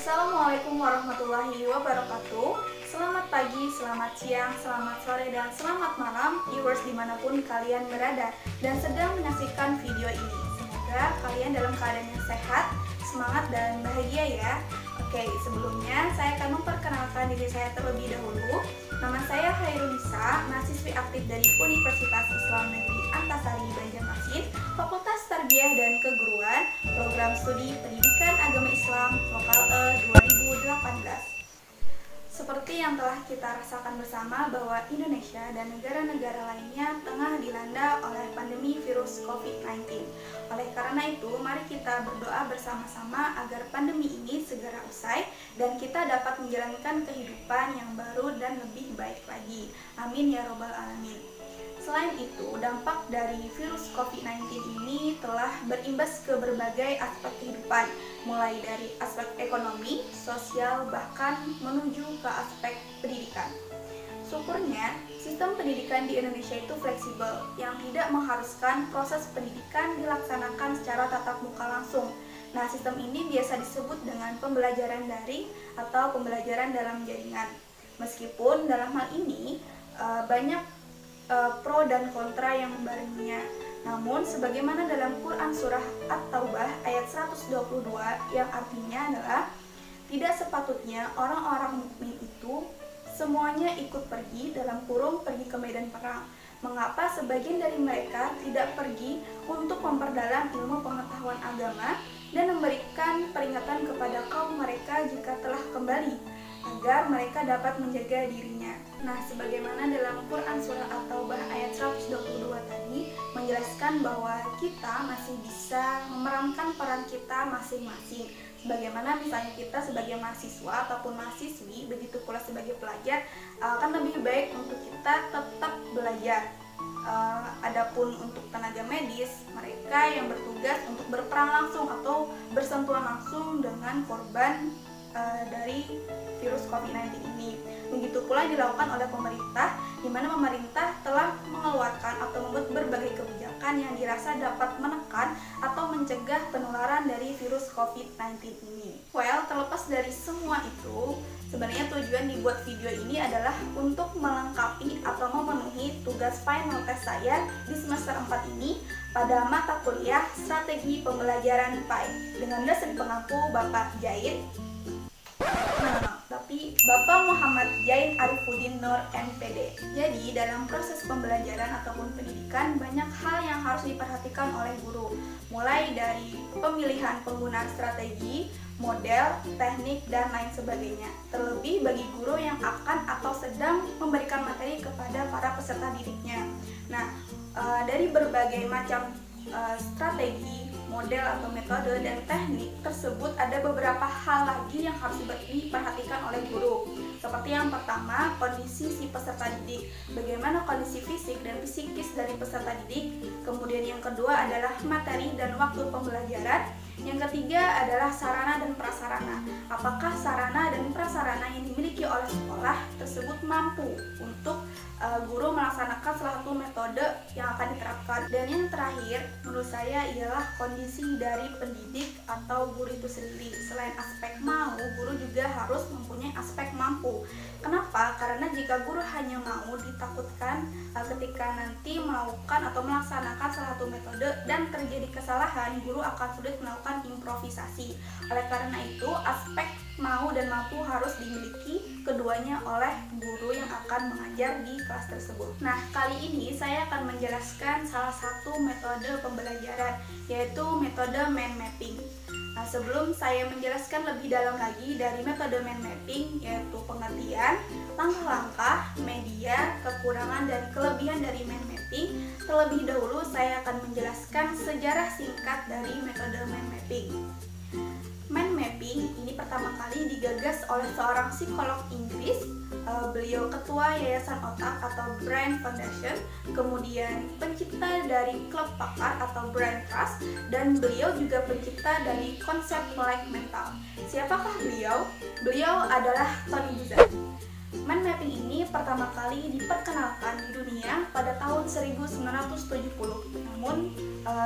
Assalamualaikum warahmatullahi wabarakatuh. Selamat pagi, selamat siang, selamat sore, dan selamat malam viewers dimanapun kalian berada dan sedang menyaksikan video ini. Semoga kalian dalam keadaan yang sehat, semangat, dan bahagia ya. Oke, sebelumnya saya akan memperkenalkan diri saya terlebih dahulu. Nama saya Hairunisa, mahasiswi aktif dari Universitas Islam Negeri Antasari Banjarmasin, Fakultas Tarbiyah dan Keguruan, Program Studi Pendidikan Agama Islam Lokal E 2018. Seperti yang telah kita rasakan bersama bahwa Indonesia dan negara-negara lainnya tengah dilanda oleh pandemi virus COVID-19. Oleh karena itu, mari kita berdoa bersama-sama agar pandemi ini segera usai dan kita dapat menjalankan kehidupan yang baru dan lebih baik lagi. Amin ya robbal alamin. Selain itu, dampak dari virus COVID-19 ini telah berimbas ke berbagai aspek kehidupan, mulai dari aspek ekonomi, sosial, bahkan menuju ke aspek pendidikan. Syukurnya, sistem pendidikan di Indonesia itu fleksibel, yang tidak mengharuskan proses pendidikan dilaksanakan secara tatap muka langsung. Nah, sistem ini biasa disebut dengan pembelajaran daring atau pembelajaran dalam jaringan. Meskipun dalam hal ini banyak pro dan kontra yang membarenginya. Namun, sebagaimana dalam Quran Surah At-Taubah ayat 122 yang artinya adalah tidak sepatutnya orang-orang mukmin itu semuanya ikut pergi dalam kurung pergi ke medan perang. Mengapa sebagian dari mereka tidak pergi untuk memperdalam ilmu pengetahuan agama dan memberikan peringatan kepada kaum mereka jika telah kembali, agar mereka dapat menjaga dirinya. Nah, sebagaimana dalam Quran Surah At-Taubah ayat 122 tadi menjelaskan bahwa kita masih bisa memerankan peran kita masing-masing. Sebagaimana misalnya kita sebagai mahasiswa ataupun mahasiswi, begitu pula sebagai pelajar, akan lebih baik untuk kita tetap belajar. Adapun untuk tenaga medis, mereka yang bertugas untuk berperang langsung atau bersentuhan langsung dengan korban dari virus COVID-19 ini. Begitu pula dilakukan oleh pemerintah, di mana pemerintah telah mengeluarkan atau membuat berbagai kebijakan yang dirasa dapat menekan atau mencegah penularan dari virus COVID-19 ini. Well, terlepas dari semua itu, sebenarnya tujuan dibuat video ini adalah untuk melengkapi atau memenuhi tugas final test saya di semester 4 ini pada mata kuliah Strategi Pembelajaran PAI dengan dosen pengampu Bapak Jain. Tapi Bapak Muhammad Jain Arifuddin Nur MPD. Jadi dalam proses pembelajaran ataupun pendidikan banyak hal yang harus diperhatikan oleh guru, mulai dari pemilihan penggunaan strategi, model, teknik, dan lain sebagainya. Terlebih bagi guru yang akan atau sedang memberikan materi kepada para peserta didiknya. Nah, dari berbagai macam strategi, model atau metode dan teknik tersebut ada beberapa hal lagi yang harus diperhatikan oleh guru. Seperti yang pertama, kondisi si peserta didik. Bagaimana kondisi fisik dan psikis dari peserta didik. Kemudian yang kedua adalah materi dan waktu pembelajaran. Yang ketiga adalah sarana dan prasarana. Apakah sarana dan prasarana yang dimiliki oleh sekolah tersebut mampu untuk guru melaksanakan salah satu metode yang akan diterapkan. Dan yang terakhir, menurut saya ialah kondisi dari pendidik atau guru itu sendiri. Selain aspek mau, guru juga harus mempunyai aspek mampu. Kenapa? Karena jika guru hanya mau, ditakutkan ketika nanti melakukan atau melaksanakan salah satu metode dan terjadi kesalahan, guru akan sulit melakukan improvisasi. Oleh karena itu, aspek mau dan mampu harus dimiliki keduanya oleh guru yang akan mengajar di kelas tersebut. Nah, kali ini saya akan menjelaskan salah satu metode pembelajaran, yaitu metode mind mapping. Nah, sebelum saya menjelaskan lebih dalam lagi dari metode mind mapping, yaitu pengertian, langkah-langkah, media, kekurangan, dan kelebihan dari mind mapping, terlebih dahulu saya akan menjelaskan sejarah singkat dari metode mind mapping. Mind mapping ini pertama kali digagas oleh seorang psikolog Inggris. Beliau ketua Yayasan Otak atau Brain Foundation, kemudian pencipta dari klub pakar atau Brain Trust, dan beliau juga pencipta dari konsep melek mental. Siapakah beliau? Beliau adalah Tony Buzan. Mind mapping ini pertama kali diperkenalkan di dunia pada tahun 1970. Namun,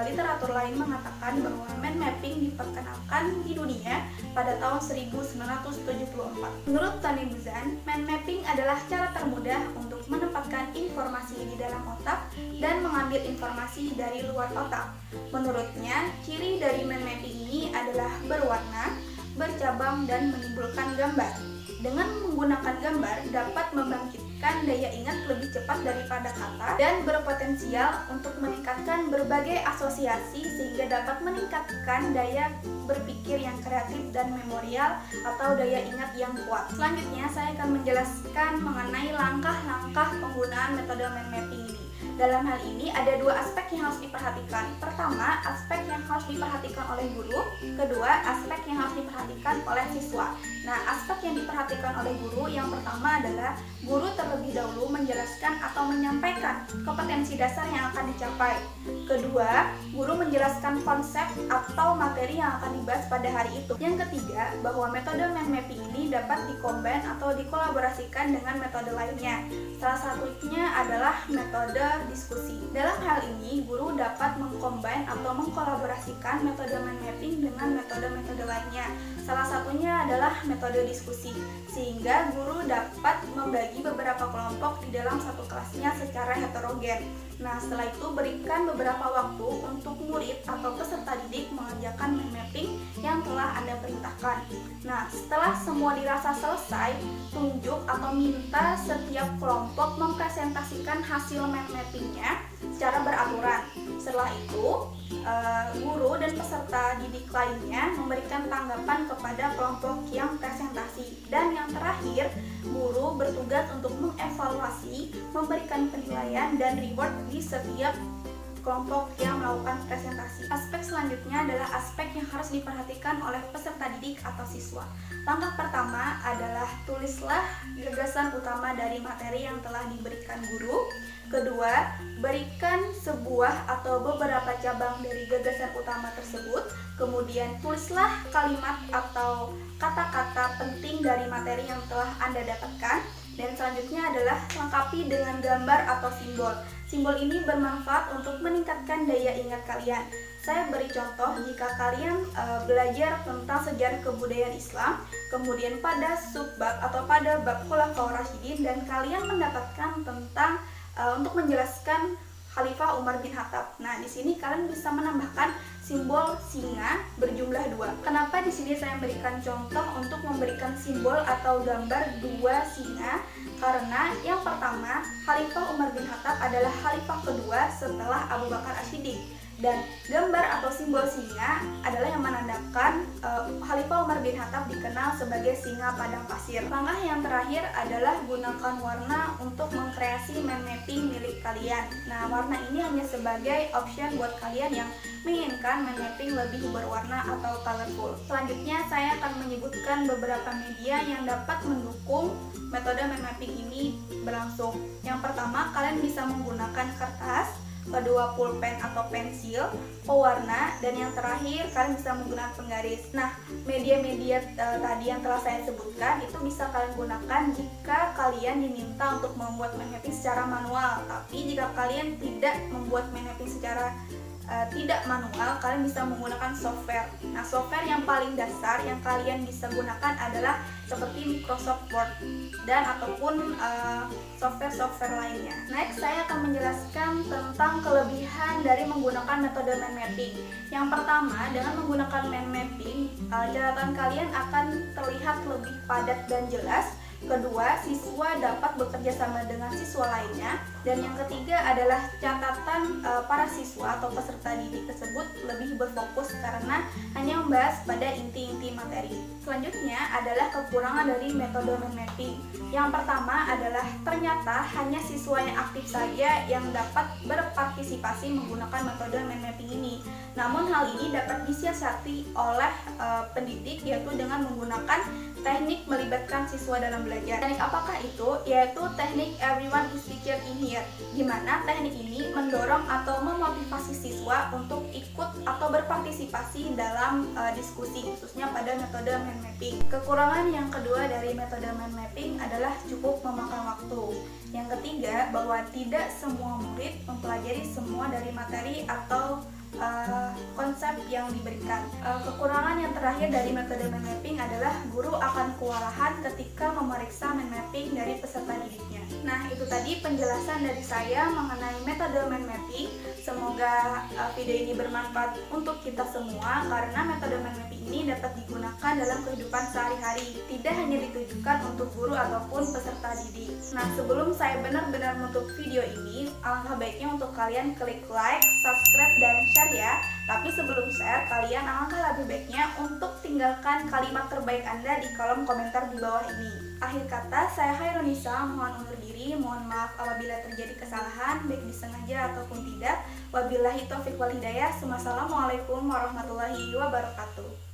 literatur lain mengatakan bahwa mind mapping diperkenalkan di dunia pada tahun 1974. Menurut Tony Buzan, mind mapping adalah cara termudah untuk menempatkan informasi di dalam otak dan mengambil informasi dari luar otak. Menurutnya, ciri dari mind mapping ini adalah berwarna, bercabang, dan menimbulkan gambar. Dengan menggunakan gambar dapat membangkitkan daya ingat lebih cepat daripada kata dan berpotensial untuk meningkatkan berbagai asosiasi sehingga dapat meningkatkan daya berpikir yang kreatif dan memorial atau daya ingat yang kuat. Selanjutnya saya akan menjelaskan mengenai langkah-langkah penggunaan metode mind mapping ini. Dalam hal ini ada dua aspek yang harus diperhatikan. Pertama, aspek yang harus diperhatikan oleh guru. Kedua, aspek yang harus diperhatikan oleh siswa. Nah, aspek yang diperhatikan oleh guru yang pertama adalah guru terlebih dahulu menjelaskan atau menyampaikan kompetensi dasar yang akan dicapai. Kedua, guru menjelaskan konsep atau materi yang akan dibahas pada hari itu. Yang ketiga, bahwa metode mind mapping ini dapat dikombin atau dikolaborasikan dengan metode lainnya. Salah satunya adalah metode diskusi. Dalam hal ini, guru dapat mengcombine atau mengkolaborasikan metode mind mapping dengan metode-metode lainnya. Salah satunya adalah metode diskusi, sehingga guru dapat membagi beberapa kelompok di dalam satu kelasnya secara heterogen. Nah, setelah itu berikan beberapa waktu untuk murid atau peserta didik mengerjakan mind mapping yang telah Anda perintahkan. Nah, setelah semua dirasa selesai, tunjuk atau minta setiap kelompok mempresentasikan hasil mind mappingnya secara beraturan. Setelah itu, guru dan peserta didik lainnya memberikan tanggapan kepada kelompok yang presentasi. Dan yang terakhir, guru bertugas untuk mengevaluasi, memberikan penilaian dan reward di setiap kelompok yang melakukan presentasi. Aspek selanjutnya adalah aspek yang harus diperhatikan oleh peserta didik atau siswa. Langkah pertama adalah tulislah gagasan utama dari materi yang telah diberikan guru. Kedua, berikan sebuah atau beberapa cabang dari gagasan utama tersebut. Kemudian tulislah kalimat atau kata-kata penting dari materi yang telah Anda dapatkan. Dan selanjutnya adalah lengkapi dengan gambar atau simbol. Simbol ini bermanfaat untuk meningkatkan daya ingat kalian. Saya beri contoh jika kalian belajar tentang sejarah kebudayaan Islam, kemudian pada subbab atau pada bab Khulafaur Rasyidin, dan kalian mendapatkan tentang untuk menjelaskan Khalifah Umar bin Khattab. Nah, di sini kalian bisa menambahkan simbol singa berjumlah 2. Kenapa di sini saya memberikan contoh untuk memberikan simbol atau gambar 2 singa? Karena yang pertama, Khalifah Umar bin Khattab adalah khalifah kedua setelah Abu Bakar As-Siddiq. Dan gambar atau simbol singa adalah yang menandakan Khalifah Umar bin Khattab dikenal sebagai singa padang pasir. Langkah yang terakhir adalah gunakan warna untuk mengkreasi mind mapping milik kalian. Nah, warna ini hanya sebagai option buat kalian yang menginginkan mind mapping lebih berwarna atau colorful. Selanjutnya saya akan menyebutkan beberapa media yang dapat mendukung metode mind mapping ini berlangsung. Yang pertama, kalian bisa menggunakan kertas. Kedua, pulpen atau pensil, pewarna, dan yang terakhir kalian bisa menggunakan penggaris. Nah, media-media tadi yang telah saya sebutkan itu bisa kalian gunakan jika kalian diminta untuk membuat mind mapping secara manual. Tapi jika kalian tidak membuat mind mapping secara tidak manual, kalian bisa menggunakan software. Nah, software yang paling dasar yang kalian bisa gunakan adalah seperti Microsoft Word dan ataupun software-software lainnya. Next, saya akan menjelaskan tentang kelebihan dari menggunakan metode mind mapping. Yang pertama, dengan menggunakan mind mapping, catatan kalian akan terlihat lebih padat dan jelas. Kedua, siswa dapat bekerja sama dengan siswa lainnya. Dan yang ketiga adalah catatan para siswa atau peserta didik tersebut lebih berfokus karena hanya membahas pada inti-inti materi. Selanjutnya adalah kekurangan dari metode mind mapping. Yang pertama adalah ternyata hanya siswa yang aktif saja yang dapat berpartisipasi menggunakan metode mind mapping ini. Namun hal ini dapat disiasati oleh pendidik, yaitu dengan menggunakan teknik melibatkan siswa dalam belajar. belajar. Teknik apakah itu? Yaitu teknik everyone is teacher in here, di mana teknik ini mendorong atau memotivasi siswa untuk ikut atau berpartisipasi dalam diskusi, khususnya pada metode mind mapping. Kekurangan yang kedua dari metode mind mapping adalah cukup memakan waktu. Yang ketiga, bahwa tidak semua murid mempelajari semua dari materi atau konsep yang diberikan. Kekurangan yang terakhir dari metode mind mapping adalah guru akan kewalahan ketika memeriksa mind mapping dari peserta didiknya. Nah, itu tadi penjelasan dari saya mengenai metode mind mapping. Semoga video ini bermanfaat untuk kita semua, karena metode mind mapping ini dapat digunakan dalam kehidupan sehari-hari, tidak hanya ditujukan untuk guru ataupun peserta didik. Nah, sebelum saya benar-benar menutup video ini, alangkah baiknya untuk kalian klik like, subscribe, dan share ya. Tapi sebelum share, kalian alangkah lebih baiknya untuk tinggalkan kalimat terbaik Anda di kolom komentar di bawah ini. Akhir kata, saya Khairunisa mohon undur diri. Mohon maaf apabila terjadi kesalahan, baik disengaja ataupun tidak. Wabillahi taufiq wal hidayah. Wassalamualaikum warahmatullahi wabarakatuh.